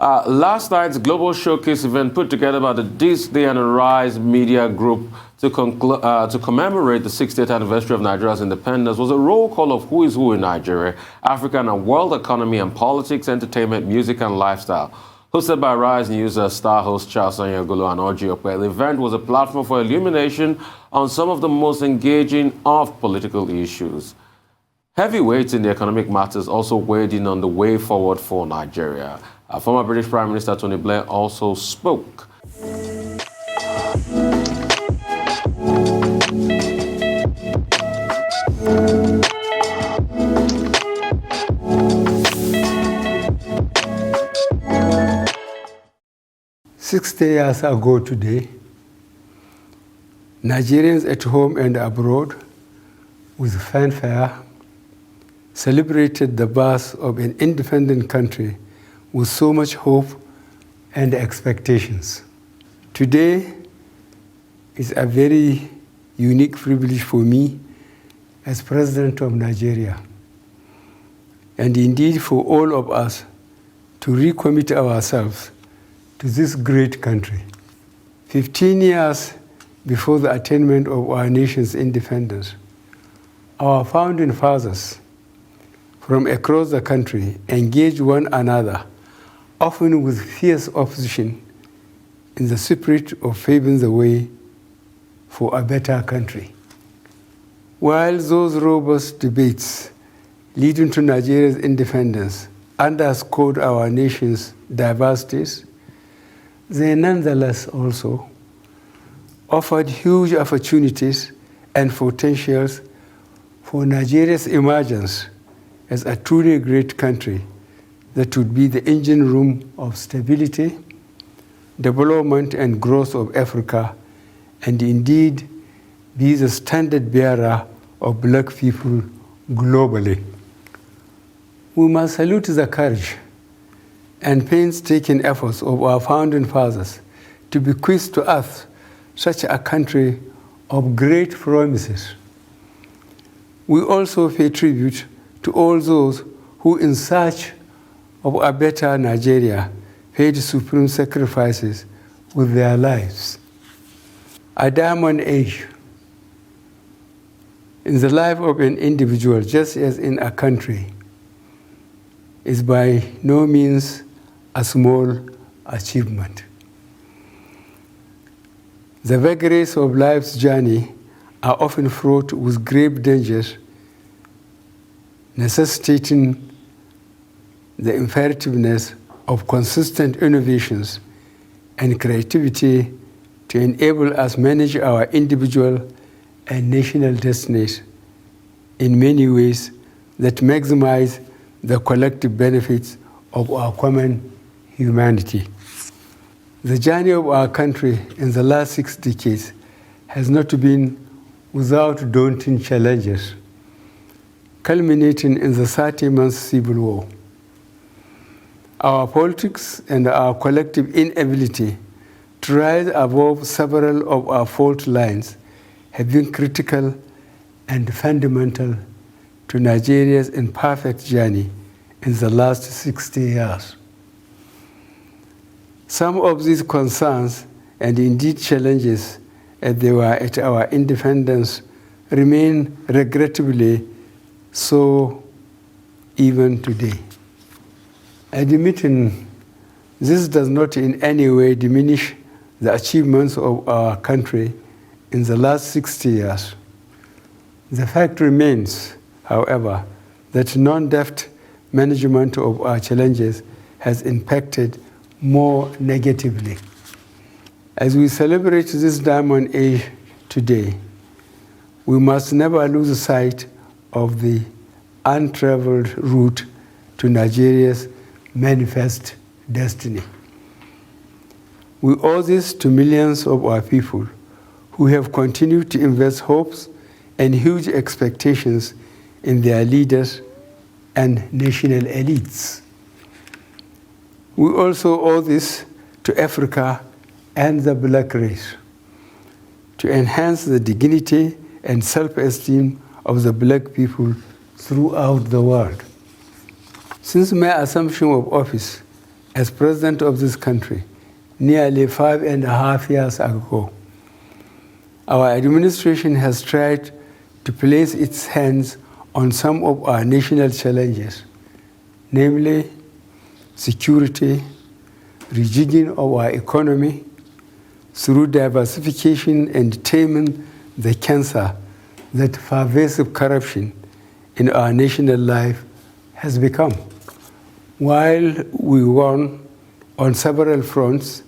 Last night's global showcase event put together by the This Day and Rise Media Group to commemorate the 60th anniversary of Nigeria's independence was a roll call of who is who in Nigeria, African and world economy and politics, entertainment, music and lifestyle. Hosted by Rise News star host Charles Anyagolo and Oji Okwe, the event was a platform for illumination on some of the most engaging of political issues. Heavyweights in the economic matters also weighed in on the way forward for Nigeria. Former British Prime Minister Tony Blair also spoke. "60 years ago today, Nigerians at home and abroad, with fanfare, celebrated the birth of an independent country with so much hope and expectations. Today is a very unique privilege for me as President of Nigeria, and indeed for all of us to recommit ourselves to this great country. 15 years before the attainment of our nation's independence, our founding fathers from across the country engaged one another, often with fierce opposition, in the spirit of paving the way for a better country. While those robust debates leading to Nigeria's independence underscored our nation's diversities, they nonetheless also offered huge opportunities and potentials for Nigeria's emergence as a truly great country that would be the engine room of stability, development, and growth of Africa, and indeed be the standard bearer of black people globally. We must salute the courage and painstaking efforts of our founding fathers to bequeath to us such a country of great promises. We also pay tribute to all those who, in search of a better Nigeria, paid supreme sacrifices with their lives. A diamond age in the life of an individual, just as in a country, is by no means a small achievement. The vagaries of life's journey are often fraught with grave dangers, necessitating the imperativeness of consistent innovations and creativity to enable us manage our individual and national destinies in many ways that maximize the collective benefits of our common humanity. The journey of our country in the last 6 decades has not been without daunting challenges, culminating in the 30-month civil war. Our politics and our collective inability to rise above several of our fault lines have been critical and fundamental to Nigeria's imperfect journey in the last 60 years. Some of these concerns and indeed challenges, as they were at our independence, remain regrettably so even today. Admitting this does not in any way diminish the achievements of our country in the last 60 years. The fact remains, however, that non-deft management of our challenges has impacted more negatively. As we celebrate this diamond age today, we must never lose sight of the untraveled route to Nigeria's manifest destiny. We owe this to millions of our people who have continued to invest hopes and huge expectations in their leaders and national elites. We also owe this to Africa and the black race to enhance the dignity and self-esteem of the black people throughout the world. Since my assumption of office as president of this country nearly 5.5 years ago, our administration has tried to place its hands on some of our national challenges, namely security, rejigging of our economy, through diversification and taming the cancer that pervasive corruption in our national life has become. While we won on several fronts,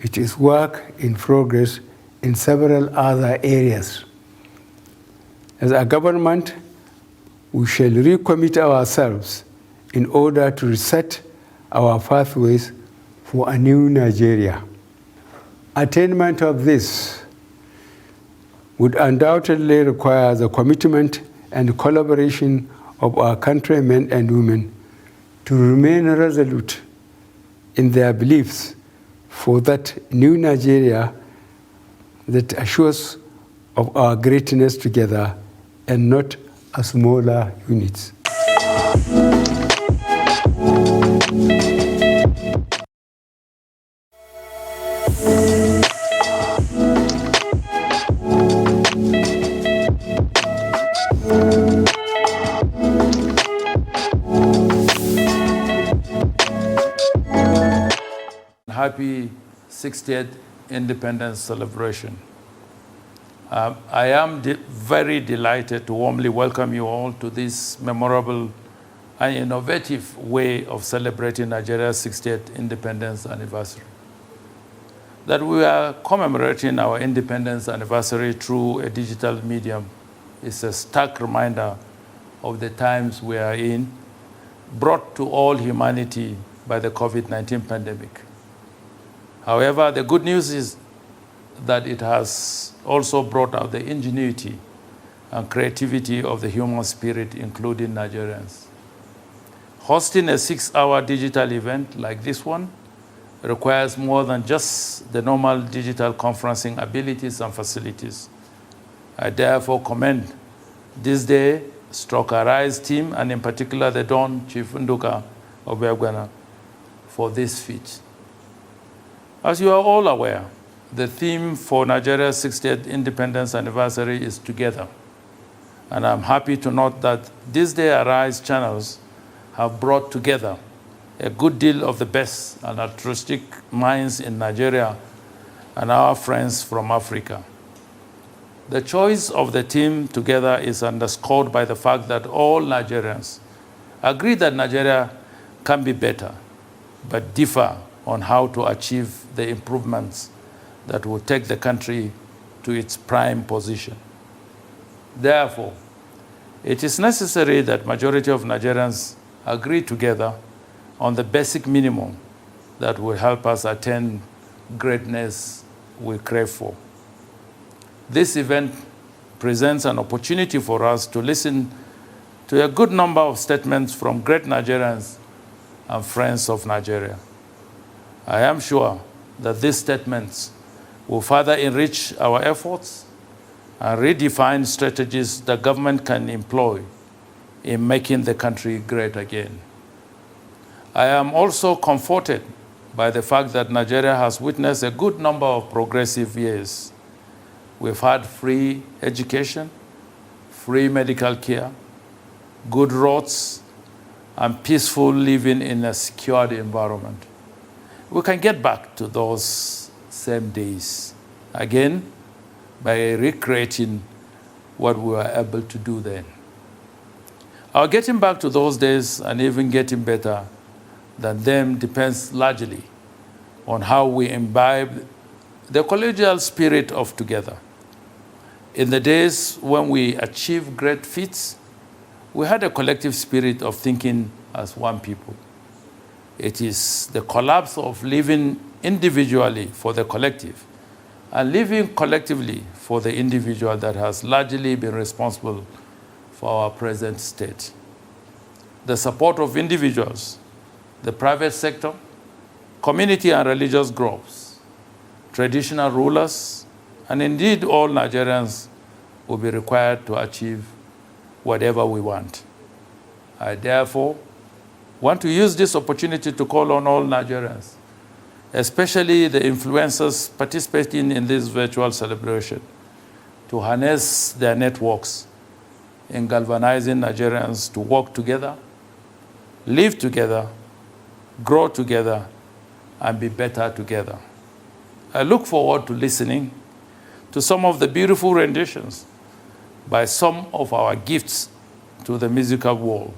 it is work in progress in several other areas. As a government, we shall recommit ourselves in order to reset our pathways for a new Nigeria. Attainment of this would undoubtedly require the commitment and collaboration of our countrymen and women to remain resolute in their beliefs for that new Nigeria that assures of our greatness together and not as smaller units. Happy 60th Independence celebration. I am very delighted to warmly welcome you all to this memorable and innovative way of celebrating Nigeria's 60th independence anniversary. That we are commemorating our independence anniversary through a digital medium is a stark reminder of the times we are in, brought to all humanity by the COVID-19 pandemic. However, the good news is that it has also brought out the ingenuity and creativity of the human spirit, including Nigerians. Hosting a 6-hour digital event like this one requires more than just the normal digital conferencing abilities and facilities. I therefore commend this day Arise team, and in particular the Don Chief Nduka of Beagwana, for this feat. As you are all aware, the theme for Nigeria's 60th independence anniversary is Together. And I'm happy to note that this day Arise channels have brought together a good deal of the best and altruistic minds in Nigeria and our friends from Africa. The choice of the team Together is underscored by the fact that all Nigerians agree that Nigeria can be better, but differ on how to achieve the improvements that will take the country to its prime position. Therefore, it is necessary that majority of Nigerians agree together on the basic minimum that will help us attain greatness we crave for. This event presents an opportunity for us to listen to a good number of statements from great Nigerians and friends of Nigeria. I am sure that these statements will further enrich our efforts and redefine strategies the government can employ in making the country great again. I am also comforted by the fact that Nigeria has witnessed a good number of progressive years. We've had free education, free medical care, good roads, and peaceful living in a secured environment. We can get back to those same days again by recreating what we were able to do then. Our getting back to those days and even getting better than them depends largely on how we imbibe the collegial spirit of Together. In the days when we achieved great feats, we had a collective spirit of thinking as one people. It is the collapse of living individually for the collective and living collectively for the individual that has largely been responsible for our present state. The support of individuals, the private sector, community and religious groups, traditional rulers, and indeed all Nigerians will be required to achieve whatever we want. I therefore want to use this opportunity to call on all Nigerians, especially the influencers participating in this virtual celebration, to harness their networks in galvanizing Nigerians to work together, live together, grow together, and be better together. I look forward to listening to some of the beautiful renditions by some of our gifts to the musical world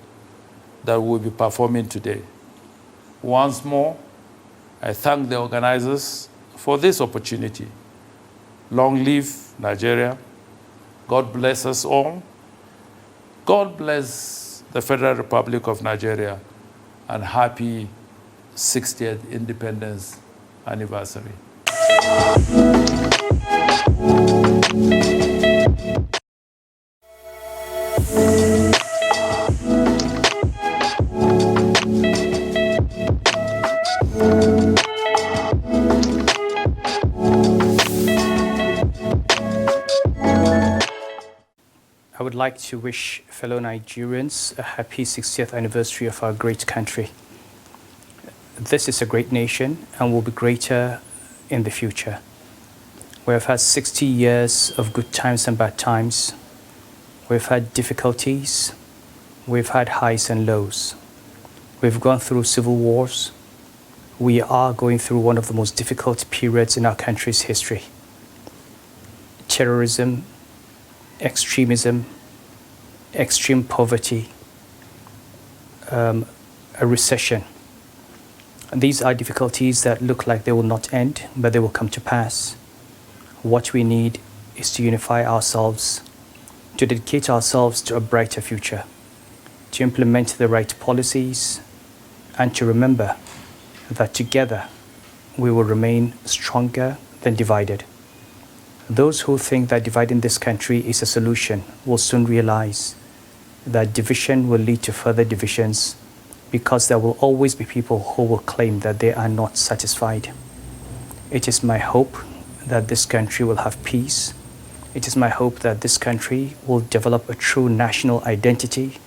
that we'll be performing today. Once more, I thank the organizers for this opportunity. Long live Nigeria. God bless us all. God bless the Federal Republic of Nigeria, and happy 60th Independence Anniversary. I would like to wish fellow Nigerians a happy 60th anniversary of our great country. This is a great nation and will be greater in the future. We have had 60 years of good times and bad times. We've had difficulties. We've had highs and lows. We've gone through civil wars. We are going through one of the most difficult periods in our country's history. Terrorism, extremism, extreme poverty, a recession. And these are difficulties that look like they will not end, but they will come to pass. What we need is to unify ourselves, to dedicate ourselves to a brighter future, to implement the right policies, and to remember that together we will remain stronger than divided. Those who think that dividing this country is a solution will soon realize that division will lead to further divisions, because there will always be people who will claim that they are not satisfied. It is my hope that this country will have peace. It is my hope that this country will develop a true national identity.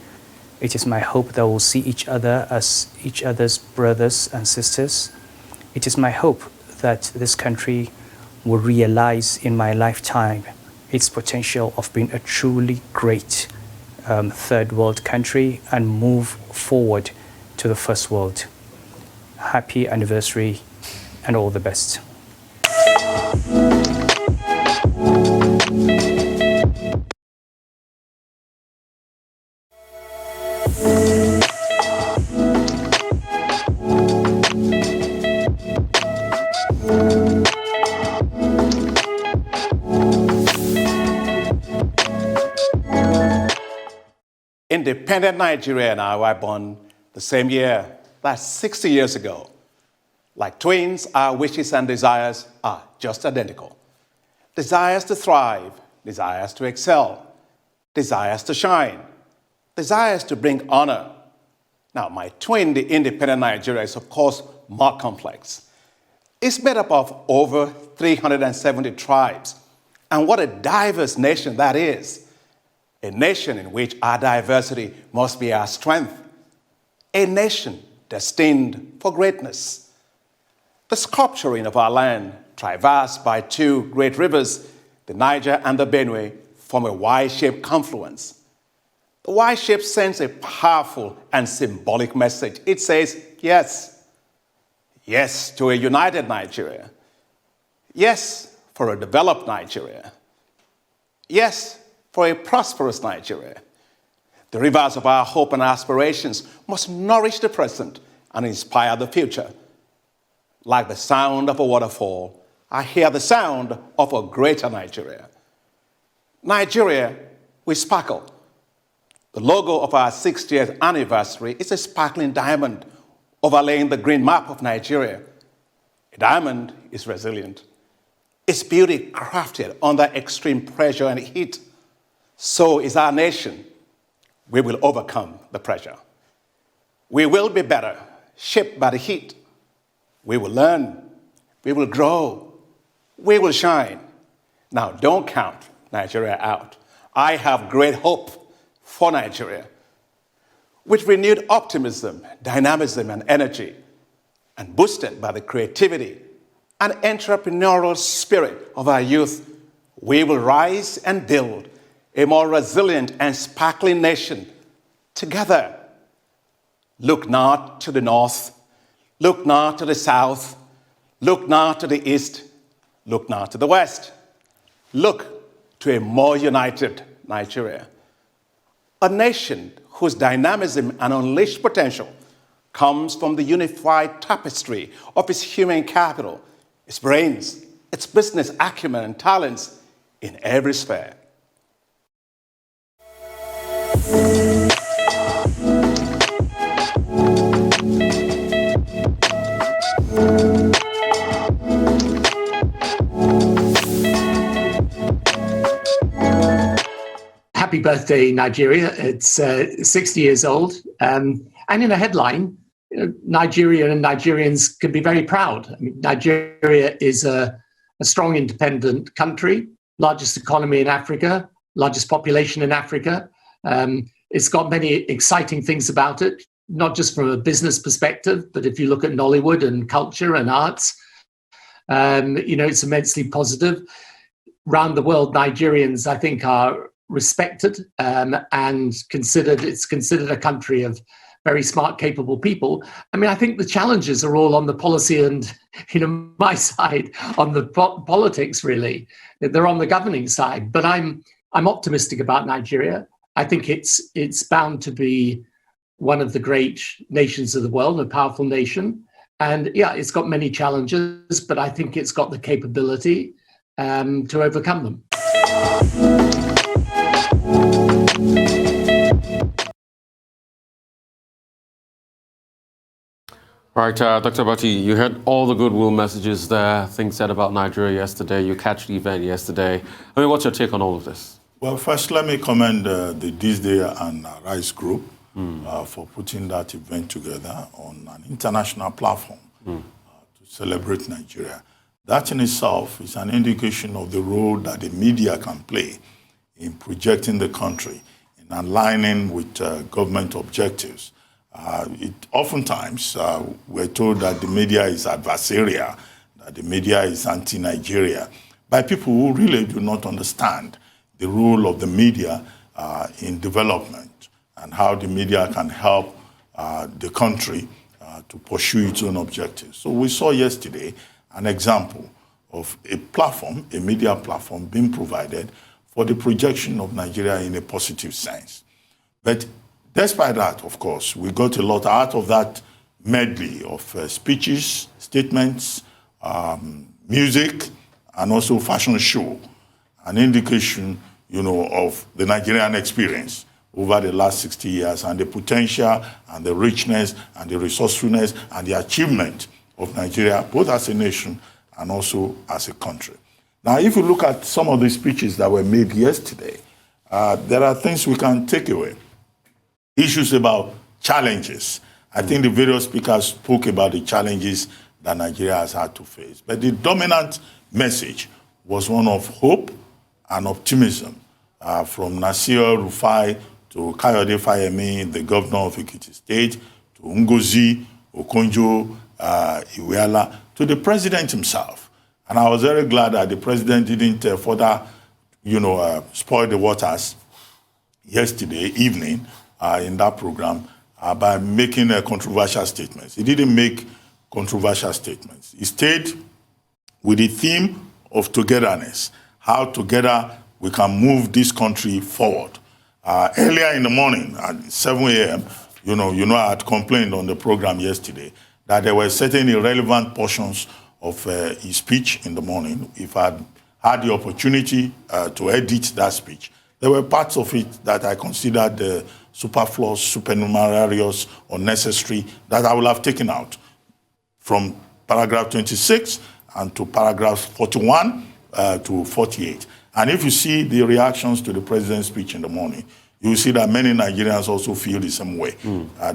It is my hope that we'll see each other as each other's brothers and sisters. It is my hope that this country will realize in my lifetime its potential of being a truly great third world country and move forward to the first world. Happy anniversary and all the best. Independent Nigeria and I were born the same year, that's 60 years ago. Like twins, our wishes and desires are just identical. Desires to thrive, desires to excel, desires to shine, desires to bring honor. Now, my twin, the independent Nigeria, is of course more complex. It's made up of over 370 tribes. And what a diverse nation that is. A nation in which our diversity must be our strength. A nation destined for greatness. The sculpturing of our land, traversed by two great rivers, the Niger and the Benue, form a Y-shaped confluence. The Y shape sends a powerful and symbolic message. It says, yes. Yes to a united Nigeria. Yes for a developed Nigeria. Yes for a prosperous Nigeria. The rivers of our hope and aspirations must nourish the present and inspire the future. Like the sound of a waterfall, I hear the sound of a greater Nigeria. Nigeria, we sparkle. The logo of our 60th anniversary is a sparkling diamond overlaying the green map of Nigeria. A diamond is resilient. Its beauty crafted under extreme pressure and heat. So is our nation. We will overcome the pressure. We will be better, shaped by the heat. We will learn. We will grow. We will shine. Now, don't count Nigeria out. I have great hope for Nigeria. with renewed optimism, dynamism, and energy, and boosted by the creativity and entrepreneurial spirit of our youth, we will rise and build a more resilient and sparkling nation together. Look not to the north, look not to the south, look not to the east, look not to the west. Look to a more united Nigeria, a nation whose dynamism and unleashed potential comes from the unified tapestry of its human capital, its brains, its business acumen and talents in every sphere. Happy birthday, Nigeria. It's 60 years old. And in a headline, Nigeria and Nigerians can be very proud. I mean, Nigeria is a strong, independent country, largest economy in Africa, largest population in Africa. It's got many exciting things about it, not just from a business perspective, but if you look at Nollywood and culture and arts, it's immensely positive. Around the world, Nigerians, I think, are respected and considered a country of very smart, capable people. I mean, I think the challenges are all on the policy and, my side, on the politics, really. They're on the governing side. But I'm optimistic about Nigeria. I think it's bound to be one of the great nations of the world, a powerful nation. And yeah, it's got many challenges, but I think it's got the capability to overcome them. All right, Dr. Bati, you heard all the goodwill messages there, things said about Nigeria yesterday. You catch the event yesterday. I mean, what's your take on all of this? Well, first, let me commend the This Day and Rise group for putting that event together on an international platform to celebrate Nigeria. That in itself is an indication of the role that the media can play in projecting the country, in aligning with government objectives. Oftentimes, we're told that the media is adversarial, that the media is anti-Nigeria, by people who really do not understand the role of the media in development and how the media can help the country to pursue its own objectives. So we saw yesterday an example of a platform, a media platform being provided for the projection of Nigeria in a positive sense. But despite that, of course, we got a lot out of that medley of speeches, statements, music, and also fashion show, an indication, of the Nigerian experience over the last 60 years and the potential and the richness and the resourcefulness and the achievement of Nigeria, both as a nation and also as a country. Now, if you look at some of the speeches that were made yesterday, there are things we can take away. Issues about challenges. I think the various speakers spoke about the challenges that Nigeria has had to face. But the dominant message was one of hope and optimism from Nasir Rufai to Kayode Fayemi, the governor of Ekiti State, to Ngozi Okonjo-Iweala, to the president himself. And I was very glad that the president didn't further, spoil the waters yesterday evening in that program by making controversial statements. He didn't make controversial statements. He stayed with the theme of togetherness, how together we can move this country forward. Earlier in the morning at 7 a.m., I had complained on the program yesterday that there were certain irrelevant portions of his speech in the morning. If I had the opportunity to edit that speech, there were parts of it that I considered superfluous, supernumerarious, unnecessary, that I will have taken out from paragraph 26 and to paragraph 41 to 48. And if you see the reactions to the president's speech in the morning, you will see that many Nigerians also feel the same way.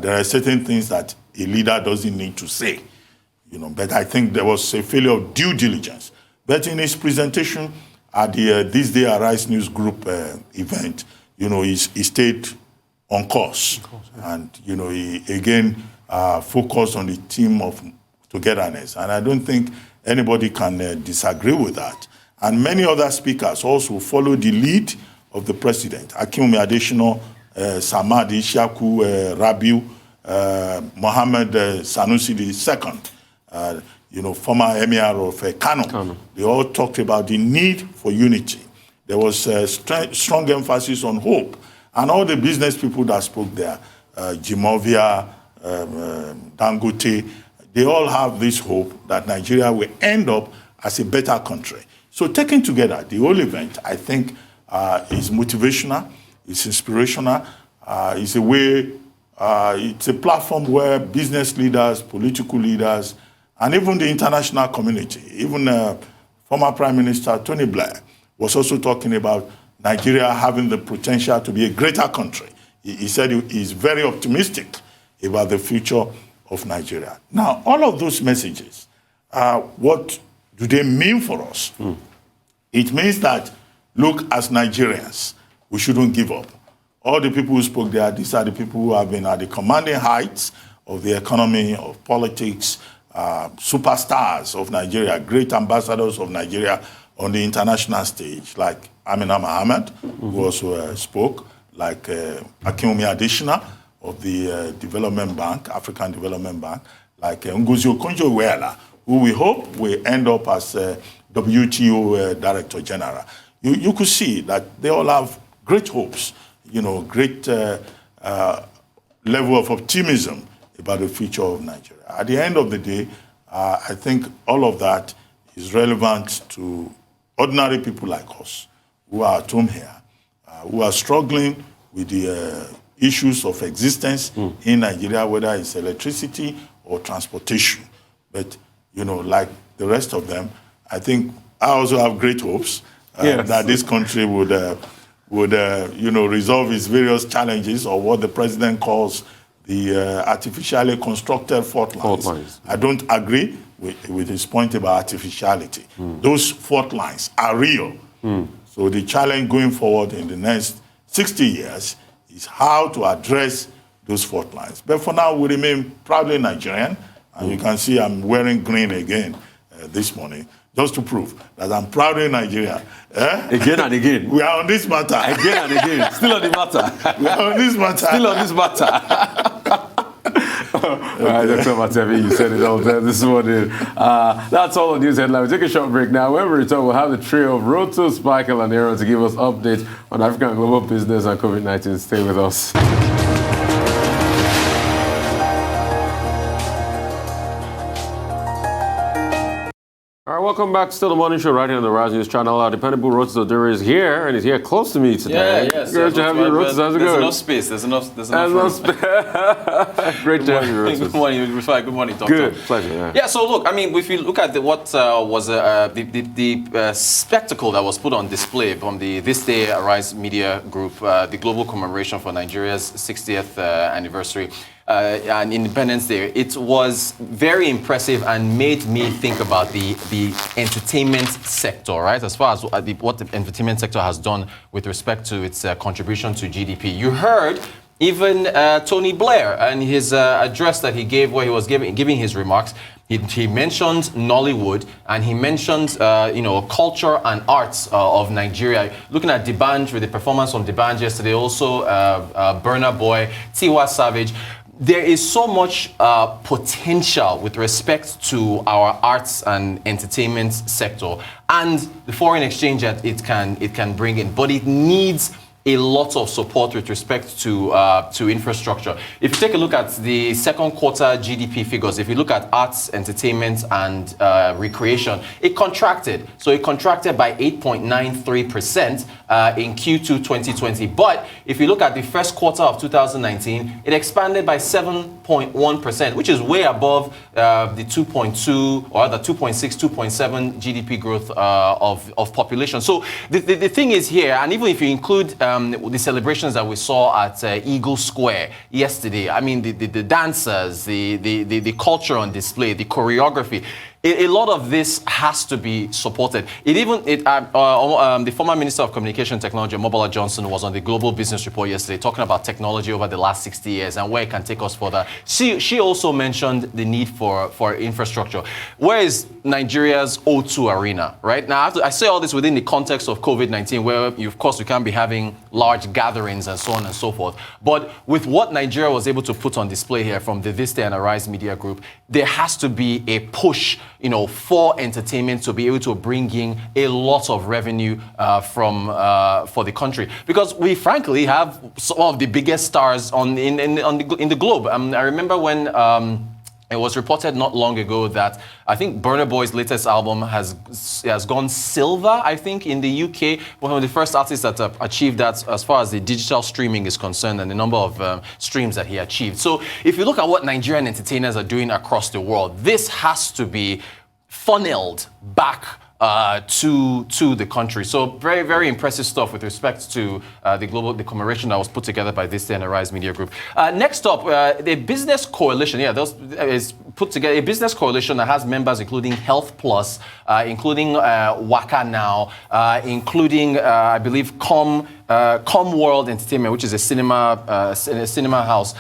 There are certain things that a leader doesn't need to say, but I think there was a failure of due diligence. But in his presentation at the This Day Arise News Group event, he stayed on course. And, he again focused on the theme of togetherness. And I don't think anybody can disagree with that. And many other speakers also follow the lead of the president. Akinwumi Adesina, Samad Ishaku Rabiu, Mohammed Sanusi II, former emir of Kano. They all talked about the need for unity. There was strong emphasis on hope. And all the business people that spoke there, Jimovia, Dangote, they all have this hope that Nigeria will end up as a better country. So taken together, the whole event, I think, is motivational, it's inspirational, it's a way, it's a platform where business leaders, political leaders, and even the international community, even former Prime Minister Tony Blair was also talking about Nigeria having the potential to be a greater country. He said he's very optimistic about the future of Nigeria. Now, all of those messages, what do they mean for us? It means that, look, as Nigerians, we shouldn't give up. All the people who spoke there, these are the people who have been at the commanding heights of the economy, of politics, superstars of Nigeria, great ambassadors of Nigeria on the international stage, like Amina Mohammed, who also spoke, like Akinwumi Adesina of the Development Bank, African Development Bank, like Ngozi Okonjo-Iweala, who we hope will end up as WTO Director General. You could see that they all have great hopes, great level of optimism about the future of Nigeria. At the end of the day, I think all of that is relevant to ordinary people like us who are at home here, who are struggling with the issues of existence in Nigeria, whether it's electricity or transportation. But, like the rest of them, I think I also have great hopes that this country would resolve its various challenges, or what the president calls the artificially constructed fault lines. I don't agree with his point about artificiality. Those fault lines are real. So the challenge going forward in the next 60 years is how to address those fault lines. But for now, we remain proudly Nigerian. And you can see I'm wearing green again this morning, just to prove that I'm proudly Nigerian. Again and again. We are on this matter. Again and again. Still on the matter. We are on this matter. Still on this matter. All right, Dr. Matevi, you said it all there this morning. That's all the news headline. We'll take a short break now. When we return, we'll have the trio of Roto, Sparkle, and Aaron to give us updates on African global business and COVID-19. Stay with us. All right, welcome back. Still the morning show right here on the Rise News channel. Our dependable Rotus Odure is here, and he's here close to me today. Yes. Great to have you, Rotus. How's it going? There's enough space. There's enough room. Great to have you, Rotus. Good morning, Rufai. Good morning, Doctor. Good, pleasure. Yeah, so look, I mean, if you look at what was the spectacle that was put on display from the This Day Arise Media Group, the global commemoration for Nigeria's 60th anniversary, and Independence Day, it was very impressive and made me think about the entertainment sector, right? As far as what the entertainment sector has done with respect to its contribution to GDP. You heard even Tony Blair and his address that he gave, where he was giving his remarks. He mentioned Nollywood, and he mentioned culture and arts of Nigeria. Looking at D'banj, with the performance from D'banj yesterday, also Burna Boy, Tiwa Savage. There is so much potential with respect to our arts and entertainment sector and the foreign exchange that it can bring in, but it needs a lot of support with respect to infrastructure. If you take a look at the second quarter GDP figures, if you look at arts, entertainment, and recreation, it contracted. So it contracted by 8.93% in Q2 2020. But if you look at the first quarter of 2019, it expanded by 7.1%, which is way above the 2.2 or the 2.6, 2.7 GDP growth of population. So the thing is here, and even if you include the celebrations that we saw at Eagle Square yesterday, I mean, the dancers, the culture on display, the choreography, a lot of this has to be supported. The former Minister of Communication and Technology, Mobola Johnson, was on the Global Business Report yesterday talking about technology over the last 60 years and where it can take us further. She also mentioned the need for infrastructure. Where is Nigeria's O2 arena, right? Now, I say all this within the context of COVID-19, where, of course, we can't be having large gatherings and so on and so forth. But with what Nigeria was able to put on display here from the This Day and Arise Media Group, there has to be a push, for entertainment to be able to bring in a lot of revenue for the country, because we frankly have some of the biggest stars in the globe. I remember when it was reported not long ago that I think Burna Boy's latest album has gone silver, I think, in the UK. One of the first artists that achieved that as far as the digital streaming is concerned and the number of streams that he achieved. So if you look at what Nigerian entertainers are doing across the world, this has to be funneled back to the country. So very, very impressive stuff with respect to the commemoration that was put together by This Day and Arise Media Group. Next up, the business coalition. Is put together a business coalition that has members including Health Plus, including Waka Now, including I believe Com World Entertainment, which is a cinema house.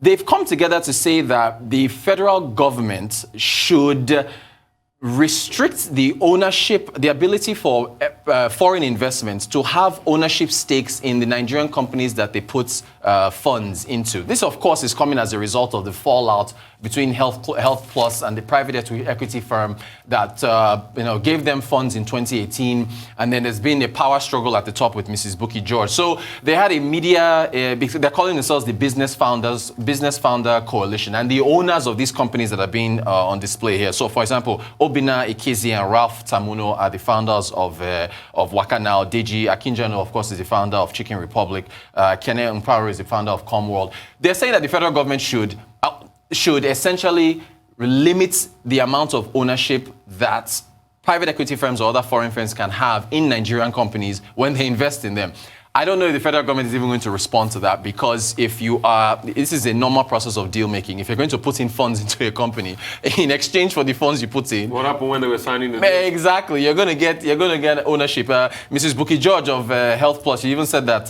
They've come together to say that the federal government should restrict the ownership, the ability for foreign investments to have ownership stakes in the Nigerian companies that they put funds into. This, of course, is coming as a result of the fallout between Health Plus and the private equity firm that gave them funds in 2018, and then there's been a power struggle at the top with Mrs. Bukky George. So they had a media, they're calling themselves the Business Founder Coalition, and the owners of these companies that are being on display here. So, for example, Obinna Ikezi and Ralph Tamuno are the founders of Waka Now. Deji Akinjano, of course, is the founder of Chicken Republic. Kene Mparu is the founder of Comworld. They're saying that the federal government should essentially limit the amount of ownership that private equity firms or other foreign firms can have in Nigerian companies when they invest in them. I don't know if the federal government is even going to respond to that, because this is a normal process of deal making. If you're going to put in funds into a company, in exchange for the funds you put in, what happened when they were signing the deal? Exactly, you're going to get ownership. Mrs. Bukky George of Health Plus, she even said that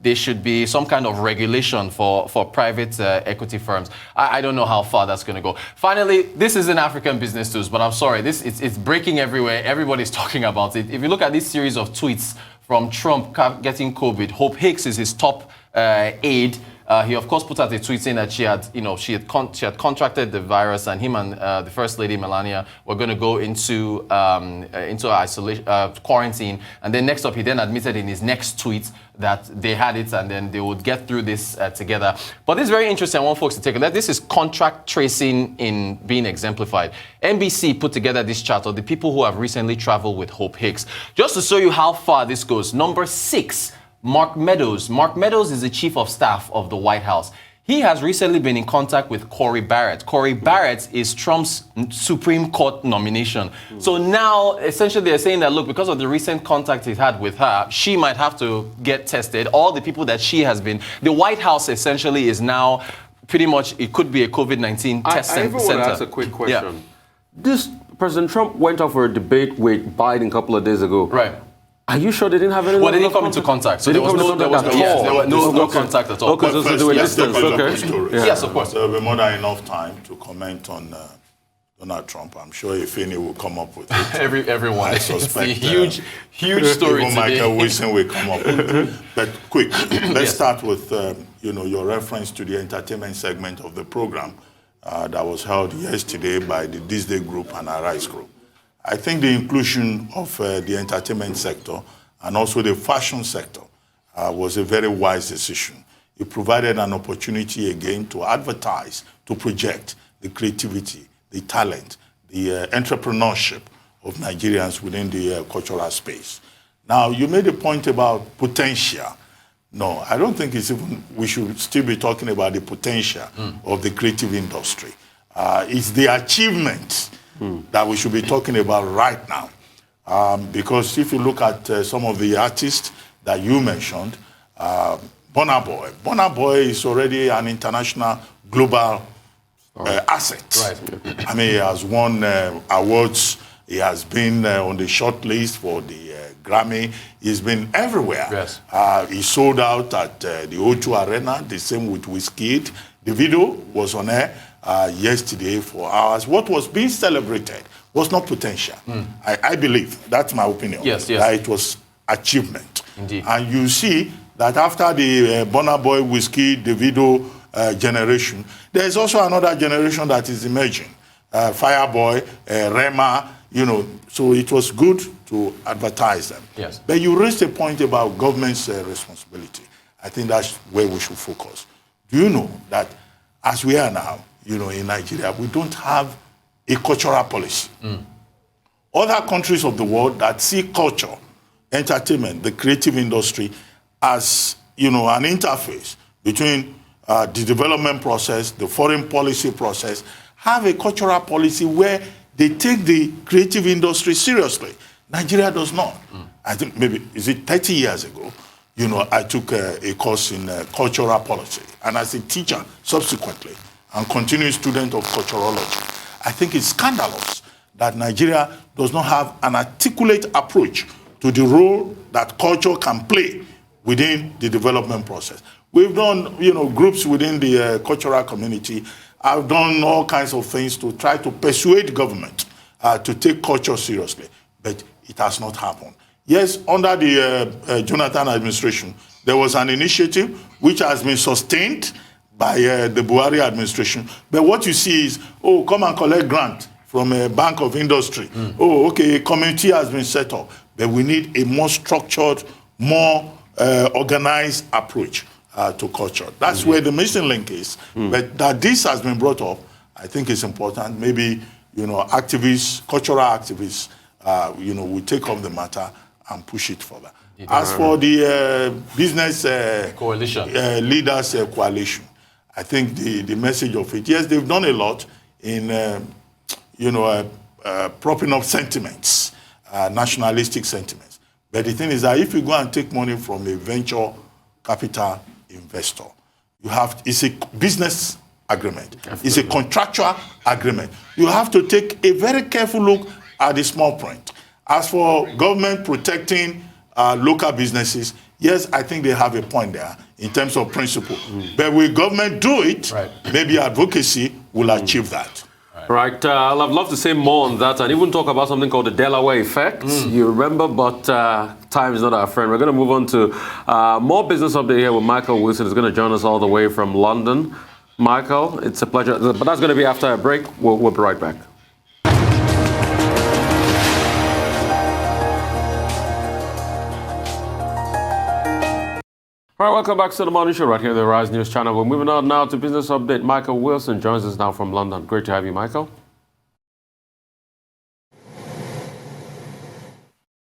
there should be some kind of regulation for private equity firms. I don't know how far that's going to go. Finally, this is an African business news, but I'm sorry, it's breaking everywhere. Everybody's talking about it. If you look at this series of tweets from Trump getting COVID, Hope Hicks is his top aide. He, of course, put out a tweet saying that she had contracted the virus, and him and the First Lady Melania were going to go into isolation, quarantine. And then next up, he then admitted in his next tweet that they had it, and then they would get through this together. But this is very interesting. I want folks to take a look. This is contract tracing in being exemplified. NBC put together this chart of the people who have recently traveled with Hope Hicks. Just to show you how far this goes. Number 6. Mark Meadows. Mark Meadows is the chief of staff of the White House. He has recently been in contact with Corey Barrett. Corey Barrett is Trump's Supreme Court nomination. So now, essentially, they're saying that, look, because of the recent contact he's had with her, she might have to get tested. All the people that she has been... The White House, essentially, is now pretty much... It could be a COVID-19 test center. I even want to ask a quick question. Yeah. President Trump went out for a debate with Biden a couple of days ago. Right. Are you sure they didn't have any? Well, they didn't come into contact. So there was no contact at all. Okay, so they were distance. Okay. Yes, of course. There will be more than enough time to comment on Donald Trump. I'm sure Ifeanyi will come up with it. Everyone. I suspect. It's a huge story even today. Michael Wilson will come up with it. But quick, let's start with your reference to the entertainment segment of the program that was held yesterday by the This Day Group and Arise Group. I think the inclusion of the entertainment sector and also the fashion sector was a very wise decision. It provided an opportunity again to advertise, to project the creativity, the talent, the entrepreneurship of Nigerians within the cultural space. Now, you made a point about potential. No, I don't think we should still be talking about the potential of the creative industry. It's the achievement that we should be talking about right now. Because if you look at some of the artists that you mentioned, Burna Boy is already an international global assets. Right. I mean, he has won awards. He has been on the short list for the Grammy. He's been everywhere. Yes. He sold out at the O2 Arena, the same with Wizkid. The video was on air yesterday for hours. What was being celebrated was not potential. I believe, that's my opinion, yes. that it was achievement. Indeed. And you see that after the Burna Boy, Wizkid, the video generation, there is also another generation that is emerging. Fireboy, Rema, so it was good to advertise them. Yes. But you raised a point about government's responsibility. I think that's where we should focus. Do you know that as we are now, in Nigeria, we don't have a cultural policy. Other countries of the world that see culture, entertainment, the creative industry as, an interface between the development process, the foreign policy process, have a cultural policy where they take the creative industry seriously. Nigeria does not. I think maybe, is it 30 years ago, I took a course in cultural policy. And as a teacher, subsequently, and continuing student of culturology, I think it's scandalous that Nigeria does not have an articulate approach to the role that culture can play within the development process. We've done, groups within the cultural community. I've done all kinds of things to try to persuade government to take culture seriously, but it has not happened. Yes, under the Jonathan administration, there was an initiative which has been sustained by the Buhari administration. But what you see is, come and collect grant from a bank of industry. Okay, a community has been set up. But we need a more structured, more organized approach to culture. That's where the missing link is. But that this has been brought up, I think is important. Maybe, activists, cultural activists, will take up the matter and push it further. As for the business coalition, leaders coalition, I think the message of it, yes, they've done a lot in, propping up sentiments, nationalistic sentiments. But the thing is that if you go and take money from a venture capital investor, it's a business agreement. Definitely. It's a contractual agreement. You have to take a very careful look at the small print. As for government protecting local businesses, yes, I think they have a point there in terms of principle. But will government do it? Right. Maybe advocacy will achieve that. Right. I'd love to say more on that and even talk about something called the Delaware effect. You remember, but time is not our friend. We're going to move on to more business update here with Michael Wilson, who's going to join us all the way from London. Michael, it's a pleasure. But that's going to be after a break. We'll be right back. All right, welcome back to the morning show right here on the Rise News channel. We're moving on now to business update. Michael Wilson joins us now from London. Great to have you, Michael.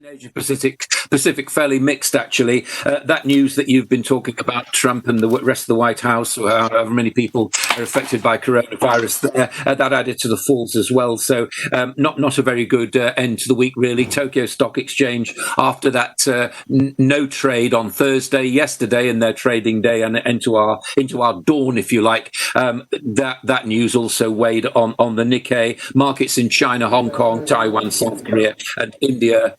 Asia Pacific fairly mixed, actually. That news that you've been talking about, Trump and the rest of the White House, however many people are affected by coronavirus there, that added to the falls as well. So not a very good end to the week, really. Tokyo Stock Exchange, after that no trade on Thursday, yesterday, and their trading day, and into our dawn, if you like, that news also weighed on the Nikkei. Markets in China, Hong Kong, Taiwan, South Korea, and India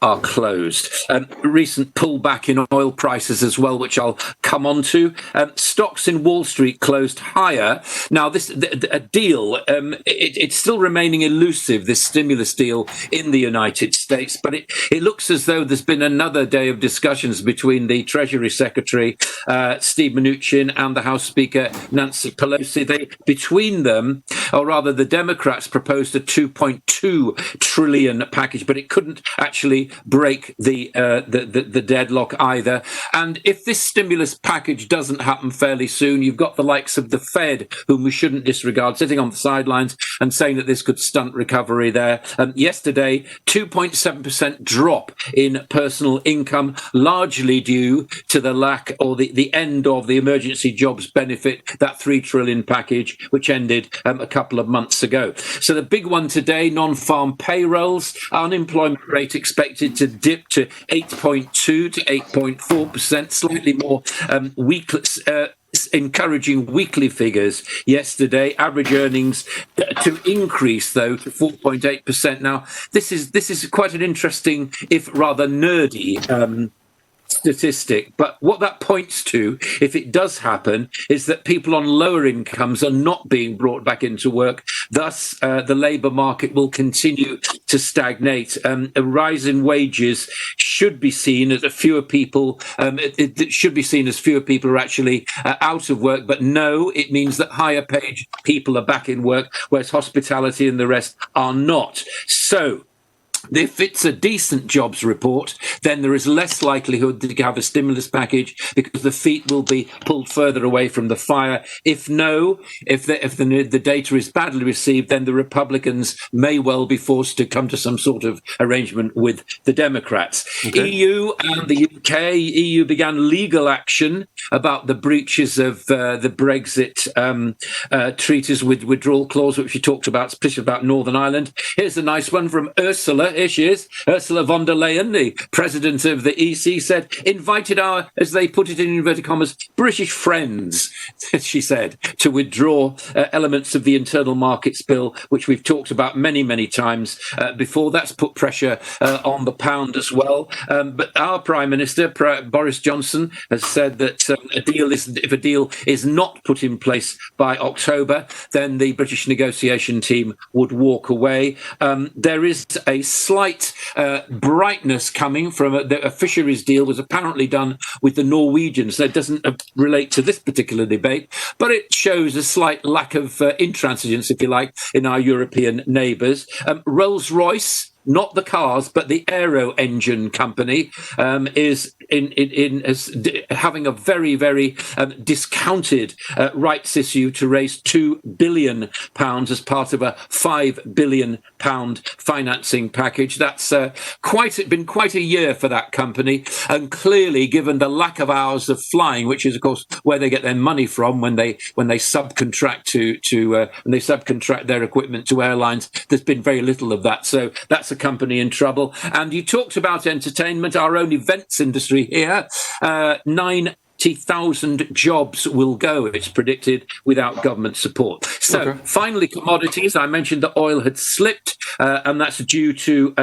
are closed. Recent pullback in oil prices as well, which I'll come on to. Stocks in Wall Street closed higher. Now, a deal, it's still remaining elusive, this stimulus deal in the United States, but it looks as though there's been another day of discussions between the Treasury Secretary, Steve Mnuchin, and the House Speaker, Nancy Pelosi. Between them, or rather the Democrats proposed a $2.2 trillion package, but it couldn't actually break the deadlock either. And if this stimulus package doesn't happen fairly soon, you've got the likes of the Fed, whom we shouldn't disregard, sitting on the sidelines and saying that this could stunt recovery there. Yesterday, 2.7% drop in personal income, largely due to the lack or the end of the emergency jobs benefit, that $3 trillion package, which ended a couple of months ago. So the big one today, non-farm payrolls, unemployment rate expected to dip to 8.2 to 8.4%, slightly more encouraging weekly figures yesterday. Average earnings to increase, though, to 4.8%. Now, this is quite an interesting, if rather nerdy, statistic, but what that points to, if it does happen, is that people on lower incomes are not being brought back into work. Thus, the labour market will continue to stagnate. A rise in wages should be seen as fewer people. It should be seen as fewer people are actually out of work. But no, it means that higher paid people are back in work, whereas hospitality and the rest are not. So, if it's a decent jobs report, then there is less likelihood to have a stimulus package because the feet will be pulled further away from the fire. If the data is badly received, then the Republicans may well be forced to come to some sort of arrangement with the Democrats. Okay. EU and the UK, EU began legal action about the breaches of the Brexit treaties with withdrawal clause, which we talked about, especially about Northern Ireland. Here's a nice one from Ursula. Here she is, Ursula von der Leyen, the president of the EC, said, invited our, as they put it in inverted commas, British friends, she said, to withdraw elements of the internal markets bill, which we've talked about many, many times before. That's put pressure on the pound as well. But our Prime Minister, Boris Johnson, has said that if a deal is not put in place by October, then the British negotiation team would walk away. There is a slight brightness coming from a fisheries deal was apparently done with the Norwegians. That doesn't relate to this particular debate, but it shows a slight lack of intransigence, if you like, in our European neighbours. Rolls-Royce, not the cars, but the aero engine company, is having a very, very discounted rights issue to raise £2 billion as part of a £5 billion financing package. That's been quite a year for that company, and clearly, given the lack of hours of flying, which is of course where they get their money from when they subcontract their equipment to airlines, there's been very little of that. So that's a company in trouble. And you talked about entertainment, our own events industry here, 90,000 jobs will go, it's predicted, without government support. So finally, commodities. I mentioned that oil had slipped, and that's due to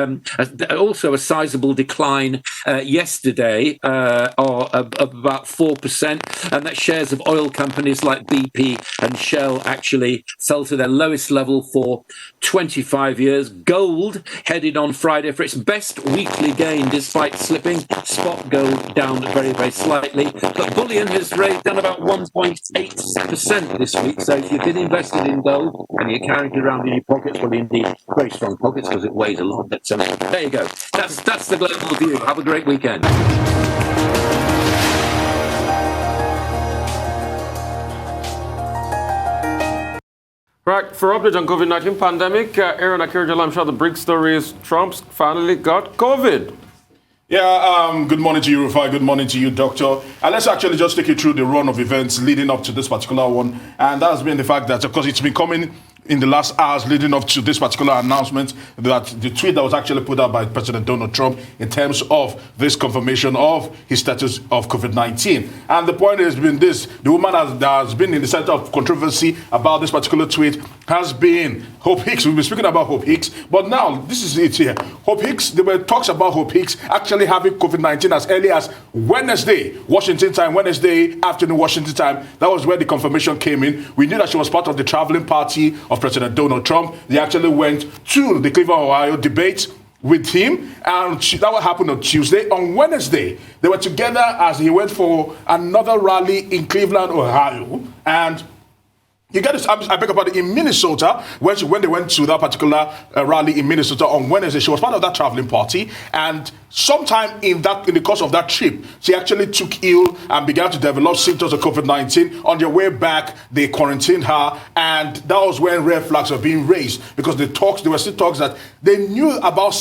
also a sizable decline yesterday of about 4%, and that shares of oil companies like BP and Shell actually fell to their lowest level for 25 years. Gold headed on Friday for its best weekly gain despite slipping. Spot gold down very, very slightly. But bullion has done about 1.8% this week. So if you've been invested in gold and you're carrying it around in your pockets, well, indeed, very strong pockets because it weighs a lot. But there you go. That's the global view. Have a great weekend. Right, for updates on COVID-19 pandemic, Aaron Akirjala, I'm sure the big story is Trump's finally got COVID. Yeah, good morning to you, Rufai. Good morning to you, Doctor. And let's actually just take you through the run of events leading up to this particular one. And that has been the fact that, of course, it's been coming in the last hours leading up to this particular announcement, that the tweet that was actually put out by President Donald Trump in terms of this confirmation of his status of COVID-19. And the point has been this: the woman that has been in the center of controversy about this particular tweet has been Hope Hicks. We've been speaking about Hope Hicks, but now this is it here. Hope Hicks, there were talks about Hope Hicks actually having COVID-19 as early as Wednesday, Washington time, Wednesday afternoon, Washington time. That was where the confirmation came in. We knew that she was part of the traveling party of President Donald Trump. They actually went to the Cleveland, Ohio debate with him, and that will happen on Tuesday. On Wednesday, they were together as he went for another rally in Cleveland, Ohio, and you get this, I beg your pardon, in Minnesota, when they went to that particular rally in Minnesota on Wednesday, she was part of that traveling party, and sometime in the course of that trip, she actually took ill and began to develop symptoms of COVID-19. On their way back, they quarantined her, and that was when red flags were being raised, because there were still talks that they knew about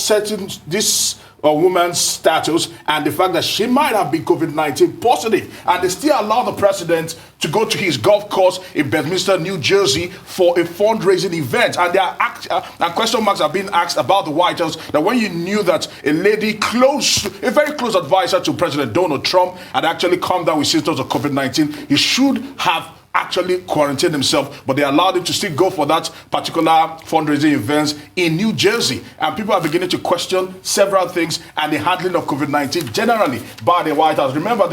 this a woman's status and the fact that she might have been COVID-19 positive. And they still allow the president to go to his golf course in Bedminster, New Jersey for a fundraising event. And there are and question marks are being asked about the White House, that when you knew that a lady close, a very close advisor to President Donald Trump had actually come down with symptoms of COVID-19, he should have actually quarantined himself, but they allowed him to still go for that particular fundraising events in New Jersey. And people are beginning to question several things and the handling of COVID-19 generally by the White House. Remember,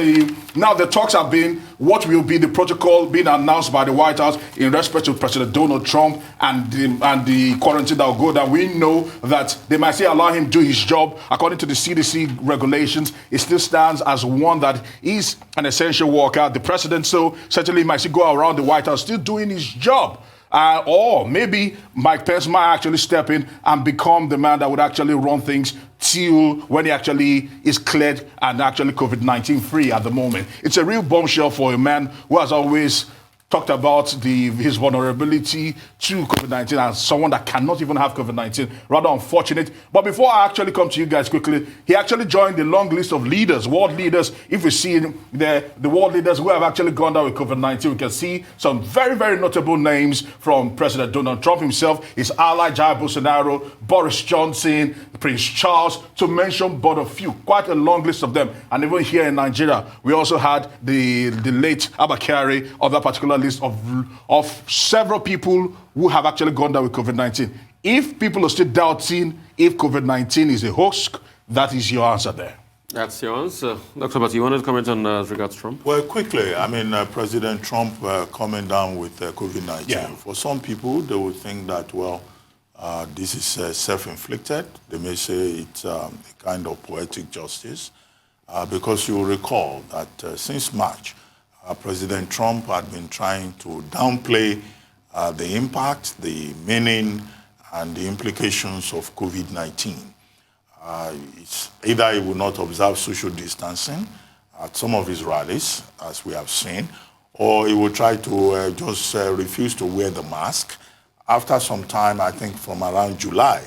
now the talks have been what will be the protocol being announced by the White House in respect to President Donald Trump and the quarantine that will go down. We know that they might still allow him to do his job. According to the CDC regulations, it still stands as one that is an essential worker. The president certainly might still go around the White House still doing his job. Or maybe Mike Pence might actually step in and become the man that would actually run things till when he actually is cleared and actually COVID-19 free at the moment. It's a real bombshell for a man who has always talked about his vulnerability to COVID-19 as someone that cannot even have COVID-19. Rather unfortunate. But before I actually come to you guys quickly, he actually joined the long list of leaders, world leaders. If we see the world leaders who have actually gone down with COVID-19, we can see some very, very notable names from President Donald Trump himself, his ally Jair Bolsonaro, Boris Johnson, Prince Charles, to mention but a few. Quite a long list of them. And even here in Nigeria, we also had the late Abakari of that particular list of several people who have actually gone down with COVID-19. If people are still doubting if COVID-19 is a hoax, that is your answer there. That's your answer. Dr. Bati, you wanted to comment on regards to Trump? Well, quickly, I mean, President Trump coming down with COVID-19. Yeah. For some people, they would think that, well, this is self-inflicted. They may say it's a kind of poetic justice, because you will recall that since March, President Trump had been trying to downplay the impact, the meaning, and the implications of COVID-19. It's either he will not observe social distancing at some of his rallies, as we have seen, or he will try to just refuse to wear the mask. After some time, I think from around July,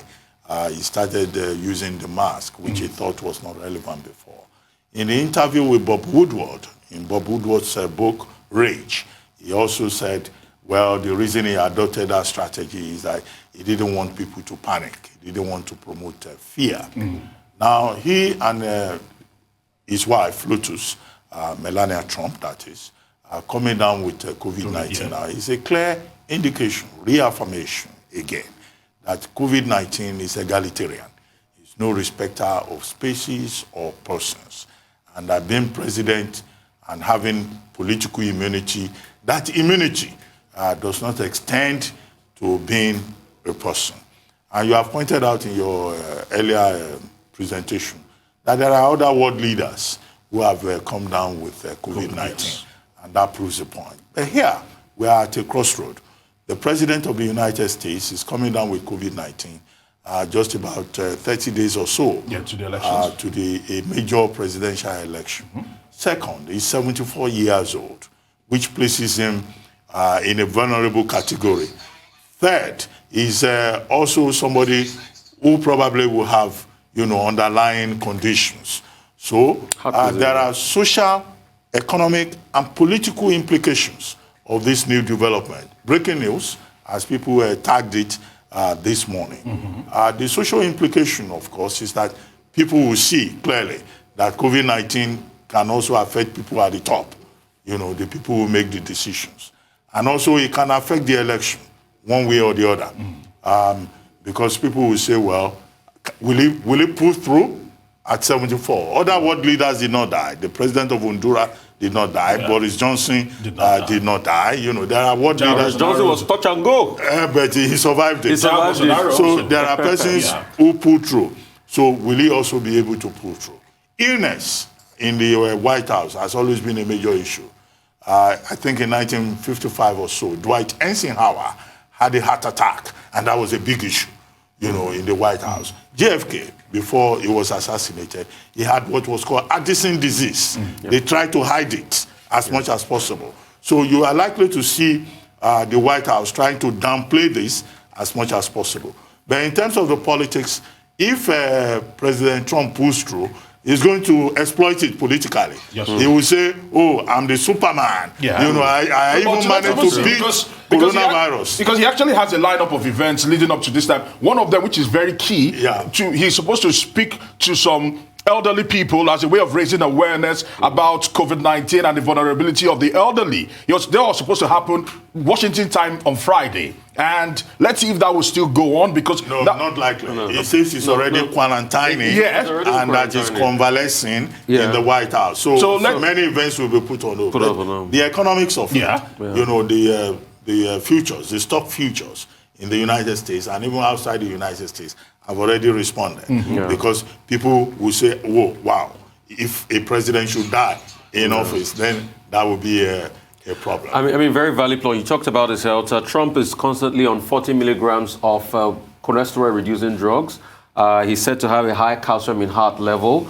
he started using the mask, which he thought was not relevant before. In the interview with Bob Woodward, in Bob Woodward's book, Rage, he also said, well, the reason he adopted that strategy is that he didn't want people to panic. He didn't want to promote fear. Now, he and his wife, Lotus, Melania Trump, that is, coming down with COVID-19 now is a clear indication, reaffirmation again, that COVID-19 is egalitarian. It's no respecter of species or persons. And that being president and having political immunity, that immunity does not extend to being a person. And you have pointed out in your earlier presentation that there are other world leaders who have come down with COVID-19, and that proves the point. But here, we are at a crossroad. The President of the United States is coming down with COVID-19 just about 30 days or so to the elections. To a major presidential election. Second, he's 74 years old, which places him in a vulnerable category. Third, he's also somebody who probably will have, underlying conditions. So there are social, economic, and political implications of this new development. Breaking news, as people tagged it this morning. The social implication, of course, is that people will see clearly that COVID-19 can also affect people at the top, the people who make the decisions. And also it can affect the election one way or the other. Because people will say, well, will it pull through at 74? Other world leaders did not die. The president of Honduras did not die. Yeah. Boris Johnson did not die. There are world leaders. Johnson was touch and go. But he survived it. He survived it. So there are persons who pull through. So will he also be able to pull through? Illness in the White House has always been a major issue. I think in 1955 or so, Dwight Eisenhower had a heart attack, and that was a big issue, in the White House. JFK, before he was assassinated, he had what was called Addison disease. They tried to hide it as much as possible. So you are likely to see the White House trying to downplay this as much as possible. But in terms of the politics, if President Trump pulls through, he's going to exploit it politically. Yes. He will say, "Oh, I'm the Superman. Yeah. You know, I even managed to beat coronavirus." Because he actually has a lineup of events leading up to this time. One of them, which is very key, Yeah. he's supposed to speak to some elderly people as a way of raising awareness about COVID-19 and the vulnerability of the elderly. They are supposed to happen Washington time on Friday. And let's see if that will still go on, because... No, not likely. He says he's already quarantining, Yes. and that he's convalescing in the White House. So many events will be put on hold. The economics of it, you know, the futures, the stock futures in the United States and even outside the United States have already responded. Because people will say, "Whoa, wow, if a president should die in office, then that would be a problem." I mean, very valid point. You talked about his health. Trump is constantly on 40 milligrams of cholesterol-reducing drugs. He's said to have a high calcium in heart level.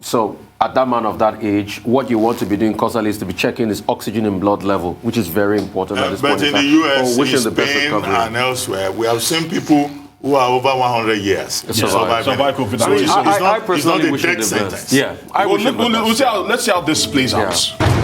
So at that man of that age, what you want to be doing constantly is to be checking his oxygen in blood level, which is very important at this point But in the US, in Spain and elsewhere, we have seen people who are over 100 years survive COVID-19. So I personally it's not a wish him death the sentence. best. Yeah, I wish him the best. Let's see how this plays out.